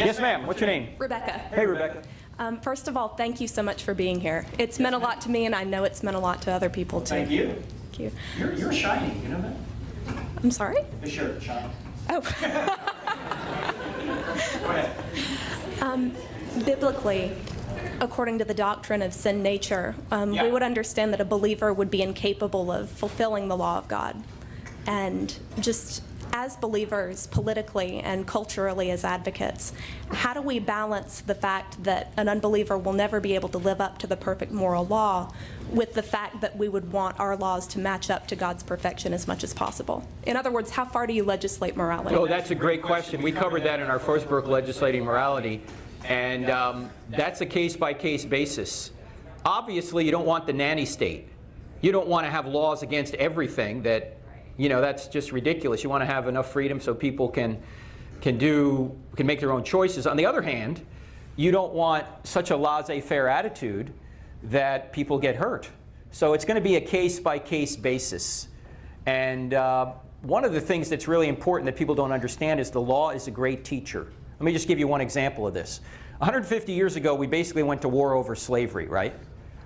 Yes, ma'am. What's your name? Rebecca. Hey, Rebecca. First of all, thank you so much for being here. It's meant a lot to me, and I know it's meant a lot to other people, too. Thank you. Thank you. You're shiny, you know that? I'm sorry? The shirt, shiny. Oh. Go ahead. Biblically, according to the doctrine of sin nature, Yeah. we would understand that a believer would be incapable of fulfilling the law of God. And just as believers, politically and culturally as advocates, how do we balance the fact that an unbeliever will never be able to live up to the perfect moral law with the fact that we would want our laws to match up to God's perfection as much as possible? In other words, how far do you legislate morality? Oh, that's a great question. We covered that in our first book, Legislating Morality, and that's a case-by-case basis. Obviously, you don't want the nanny state. You don't want to have laws against everything that, that's just ridiculous. You want to have enough freedom so people can make their own choices. On the other hand, you don't want such a laissez-faire attitude that people get hurt. So it's going to be a case-by-case basis. And one of the things that's really important that people don't understand is the law is a great teacher. Let me just give you one example of this. 150 years ago, we basically went to war over slavery, right?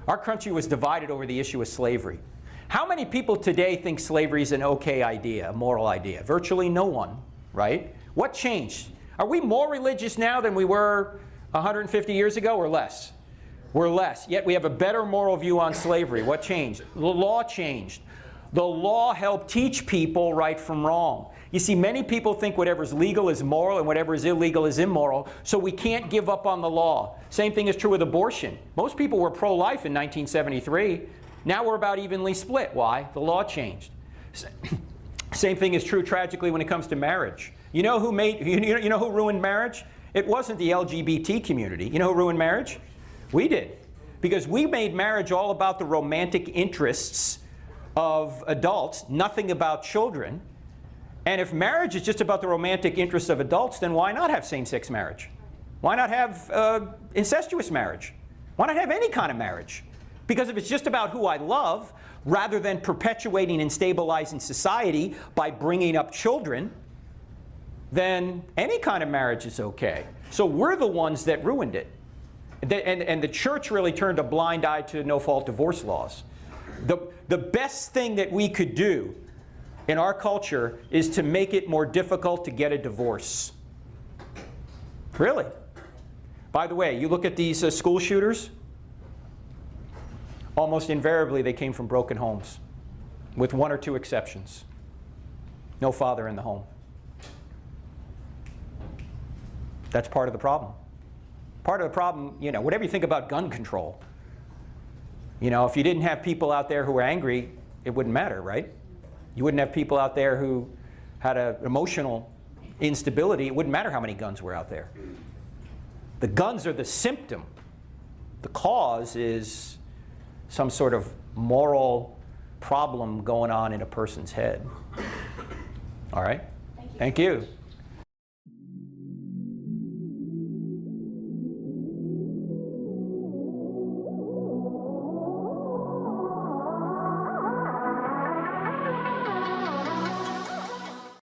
Our country was divided over the issue of slavery. How many people today think slavery is an okay idea, a moral idea? Virtually no one, right? What changed? Are we more religious now than we were 150 years ago or less? We're less. Yet we have a better moral view on slavery. What changed? The law changed. The law helped teach people right from wrong. You see, many people think whatever's legal is moral and whatever is illegal is immoral, so we can't give up on the law. Same thing is true with abortion. Most people were pro-life in 1973. Now we're about evenly split. Why? The law changed. Same thing is true, tragically, when it comes to marriage. You know who ruined marriage? It wasn't the LGBT community. You know who ruined marriage? We did. Because we made marriage all about the romantic interests of adults, nothing about children. And if marriage is just about the romantic interests of adults, then why not have same-sex marriage? Why not have incestuous marriage? Why not have any kind of marriage? Because if it's just about who I love, rather than perpetuating and stabilizing society by bringing up children, then any kind of marriage is okay. So we're the ones that ruined it. And the church really turned a blind eye to no-fault divorce laws. The best thing that we could do in our culture is to make it more difficult to get a divorce. Really. By the way, you look at these school shooters, almost invariably they came from broken homes, with one or two exceptions. No father in the home. That's part of the problem. Part of the problem, whatever you think about gun control, if you didn't have people out there who were angry, it wouldn't matter, right? You wouldn't have people out there who had an emotional instability. It wouldn't matter how many guns were out there. The guns are the symptom. The cause is some sort of moral problem going on in a person's head. All right? Thank you.